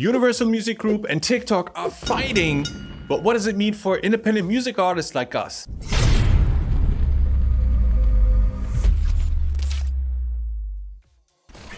Universal Music Group and TikTok are fighting, but what does it mean for independent music artists like us?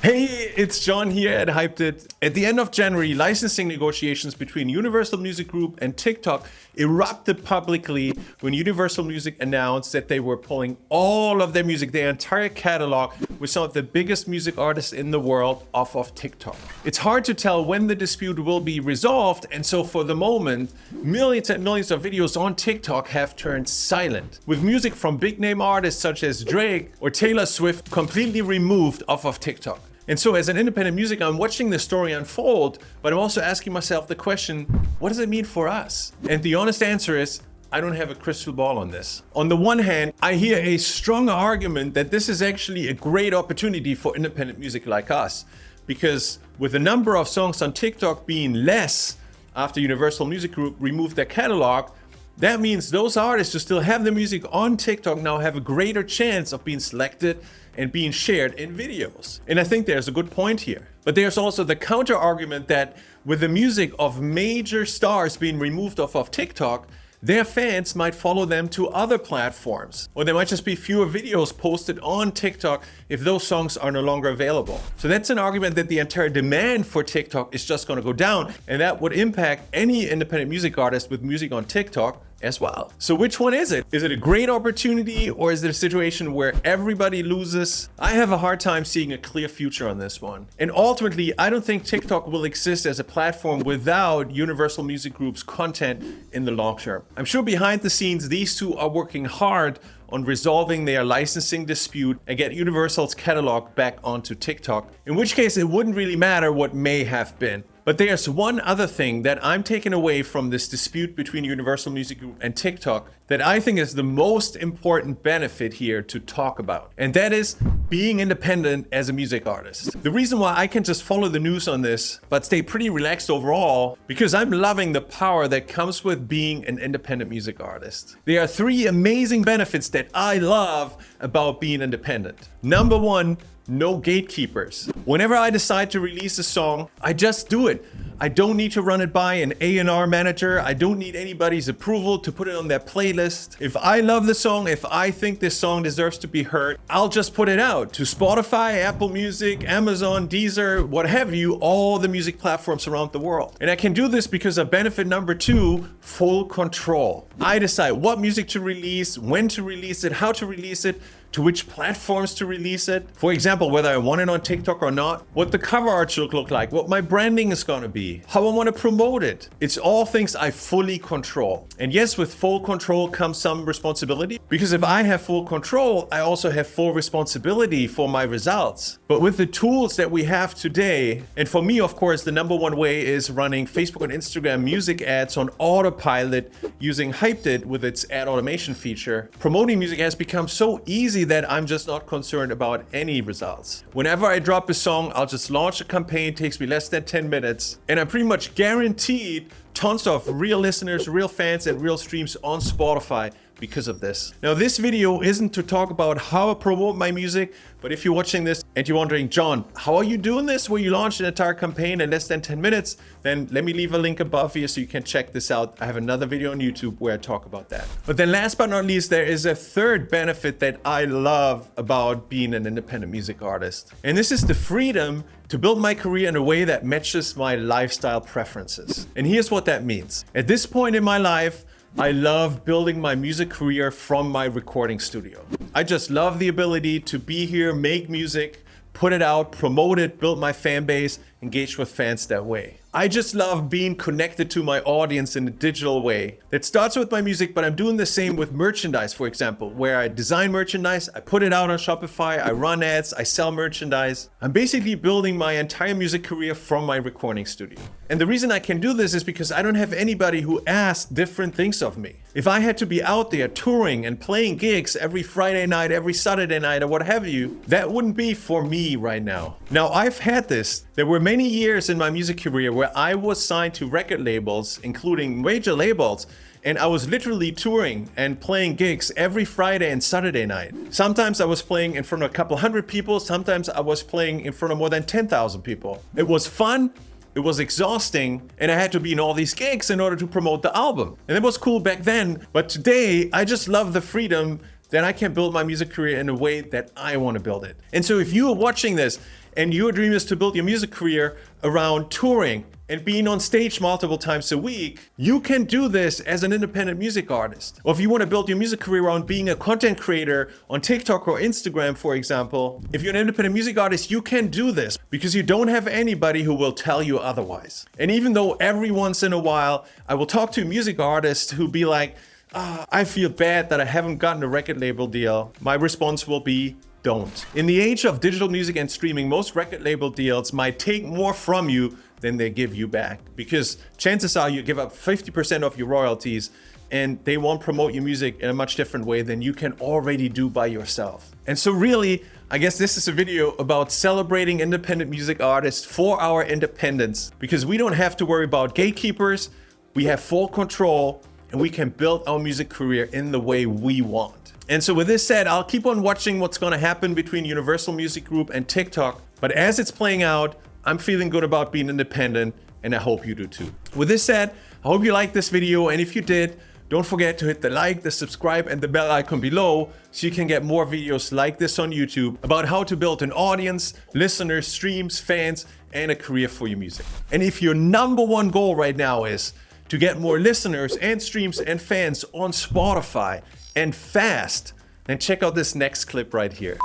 Hey, it's John here at Hyped It. At the end of January, licensing negotiations between Universal Music Group and TikTok erupted publicly when Universal Music announced that they were pulling all of their music, their entire catalog, with some of the biggest music artists in the world off of TikTok. It's hard to tell when the dispute will be resolved, and so for the moment, millions and millions of videos on TikTok have turned silent, with music from big name artists such as Drake or Taylor Swift completely removed off of TikTok. And so as an independent music, I'm watching this story unfold, but I'm also asking myself the question, what does it mean for us? And the honest answer is, I don't have a crystal ball on this. On the one hand, I hear a strong argument that this is actually a great opportunity for independent music like us, because with the number of songs on TikTok being less after Universal Music Group removed their catalog, that means those artists who still have their music on TikTok now have a greater chance of being selected and being shared in videos. And I think there's a good point here. But there's also the counter argument that with the music of major stars being removed off of TikTok, their fans might follow them to other platforms, or there might just be fewer videos posted on TikTok if those songs are no longer available. So that's an argument that the entire demand for TikTok is just going to go down, and that would impact any independent music artist with music on TikTok as well. So which one is it? Is it a great opportunity, or is it a situation where everybody loses? I have a hard time seeing a clear future on this one. And ultimately, I don't think TikTok will exist as a platform without Universal Music Group's content in the long term. I'm sure behind the scenes, these two are working hard on resolving their licensing dispute and get Universal's catalog back onto TikTok, in which case it wouldn't really matter what may have been. But there's one other thing that I'm taking away from this dispute between Universal Music Group and TikTok that I think is the most important benefit here to talk about. And that is being independent as a music artist. The reason why I can just follow the news on this, but stay pretty relaxed overall, because I'm loving the power that comes with being an independent music artist. There are three amazing benefits that I love about being independent. Number one, no gatekeepers. Whenever I decide to release a song, I just do it. I don't need to run it by an A&R manager. I don't need anybody's approval to put it on their playlist. If I love the song, if I think this song deserves to be heard, I'll just put it out to Spotify, Apple Music, Amazon, Deezer, what have you, all the music platforms around the world. And I can do this because of benefit number two, full control. I decide what music to release, when to release it, how to release it, to which platforms to release it. For example, whether I want it on TikTok or not, what the cover art should look like, what my branding is gonna be, how I wanna promote it. It's all things I fully control. And yes, with full control comes some responsibility, because if I have full control, I also have full responsibility for my results. But with the tools that we have today, and for me, of course, the number one way is running Facebook and Instagram music ads on autopilot using Hyped It with its ad automation feature. Promoting music has become so easy that I'm just not concerned about any results. Whenever I drop a song, I'll just launch a campaign, takes me less than 10 minutes, and I'm pretty much guaranteed tons of real listeners, real fans, and real streams on Spotify because of this. Now, this video isn't to talk about how I promote my music, but if you're watching this and you're wondering, John, how are you doing this where you launched an entire campaign in less than 10 minutes? Then let me leave a link above here so you can check this out. I have another video on YouTube where I talk about that. But then last but not least, there is a third benefit that I love about being an independent music artist. And this is the freedom to build my career in a way that matches my lifestyle preferences. And here's what that means. At this point in my life, I love building my music career from my recording studio. I just love the ability to be here, make music, put it out, promote it, build my fan base, engage with fans that way. I just love being connected to my audience in a digital way. That starts with my music, but I'm doing the same with merchandise, for example, where I design merchandise, I put it out on Shopify, I run ads, I sell merchandise. I'm basically building my entire music career from my recording studio. And the reason I can do this is because I don't have anybody who asks different things of me. If I had to be out there touring and playing gigs every Friday night, every Saturday night, or what have you, that wouldn't be for me right now. Now, I've had this. There were many years in my music career where I was signed to record labels, including major labels, and I was literally touring and playing gigs every Friday and Saturday night. Sometimes I was playing in front of a couple hundred people, sometimes I was playing in front of more than 10,000 people. It was fun, it was exhausting, and I had to be in all these gigs in order to promote the album. And it was cool back then, but today I just love the freedom that I can build my music career in a way that I want to build it. And so if you are watching this and your dream is to build your music career around touring and being on stage multiple times a week, you can do this as an independent music artist. Or if you want to build your music career around being a content creator on TikTok or Instagram, for example, if you're an independent music artist, you can do this because you don't have anybody who will tell you otherwise. And even though every once in a while I will talk to a music artist who be like, I feel bad that I haven't gotten a record label deal, my response will be, don't. In the age of digital music and streaming, most record label deals might take more from you than they give you back, because chances are you give up 50% of your royalties and they won't promote your music in a much different way than you can already do by yourself. And so really, I guess this is a video about celebrating independent music artists for our independence, because we don't have to worry about gatekeepers, we have full control, and we can build our music career in the way we want. And so with this said, I'll keep on watching what's gonna happen between Universal Music Group and TikTok, but as it's playing out, I'm feeling good about being independent, and I hope you do too. With this said, I hope you liked this video, and if you did, don't forget to hit the like, the subscribe, and the bell icon below so you can get more videos like this on YouTube about how to build an audience, listeners, streams, fans, and a career for your music. And if your number one goal right now is to get more listeners and streams and fans on Spotify and fast, then check out this next clip right here.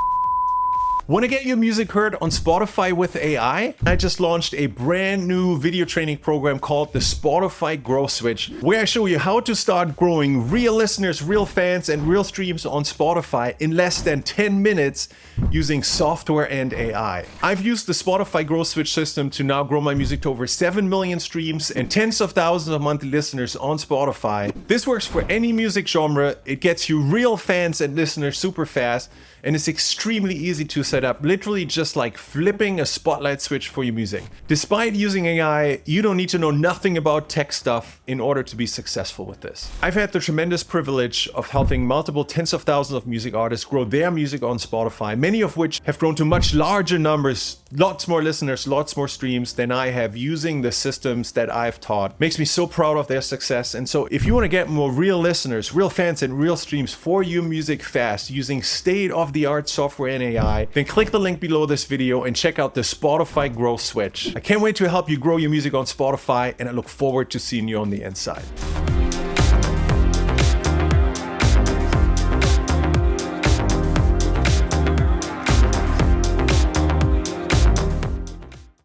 Want to get your music heard on Spotify with AI? I just launched a brand new video training program called the Spotify Growth Switch, where I show you how to start growing real listeners, real fans, and real streams on Spotify in less than 10 minutes using software and AI. I've used the Spotify Growth Switch system to now grow my music to over 7 million streams and tens of thousands of monthly listeners on Spotify. This works for any music genre. It gets you real fans and listeners super fast, and it's extremely easy to set up, literally just like flipping a spotlight switch for your music. Despite using AI, you don't need to know nothing about tech stuff in order to be successful with this. I've had the tremendous privilege of helping multiple tens of thousands of music artists grow their music on Spotify, many of which have grown to much larger numbers, lots more listeners, lots more streams than I have using the systems that I've taught. Makes me so proud of their success. And so if you want to get more real listeners, real fans, and real streams for your music fast using state-of-the-art software and AI, then click the link below this video and check out the Spotify Growth Switch. I can't wait to help you grow your music on Spotify, and I look forward to seeing you on the inside.